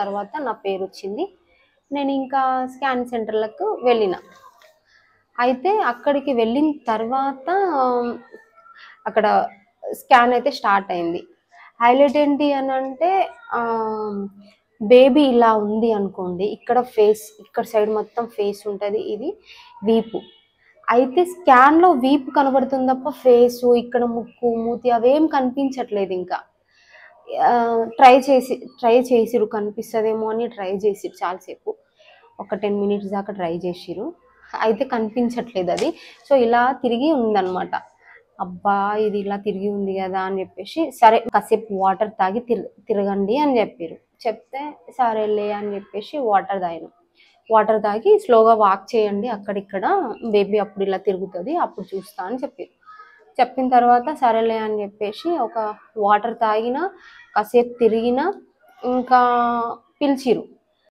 తర్వాత నా పేరు వచ్చింది. నేను ఇంకా స్కాన్ సెంటర్లకు వెళ్ళిన. అయితే అక్కడికి వెళ్ళిన తర్వాత అక్కడ స్కాన్ అయితే స్టార్ట్ అయింది. హైలైట్ ఏంటి అని అంటే బేబీ ఇలా ఉంది అనుకోండి, ఇక్కడ ఫేస్, ఇక్కడ సైడ్ మొత్తం ఫేస్ ఉంటుంది, ఇది వీపు. అయితే స్కాన్లో వీపు కనబడుతుంది తప్ప ఫేసు, ఇక్కడ ముక్కు మూతి అవేం కనిపించట్లేదు. ఇంకా ట్రై చేసిరు కనిపిస్తుందేమో అని ట్రై చేసిరు చాలాసేపు, ఒక 10 minutes దాకా ట్రై చేసిరు. అయితే కనిపించట్లేదు అది. సో ఇలా తిరిగి ఉందన్నమాట. అబ్బా ఇది ఇలా తిరిగి ఉంది కదా అని చెప్పేసి, సరే కాసేపు వాటర్ తాగి తిరగండి అని చెప్పారు. చెప్తే సరేలే అని చెప్పేసి వాటర్ తాగి స్లోగా వాక్ చేయండి, అక్కడిక్కడ బేబీ అప్పుడు ఇలా తిరుగుతుంది, అప్పుడు చూస్తా అని చెప్పారు. చెప్పిన తర్వాత సరేలే అని చెప్పేసి ఒక వాటర్ తాగిన, కాసేపు తిరిగిన, ఇంకా పిలిచిరు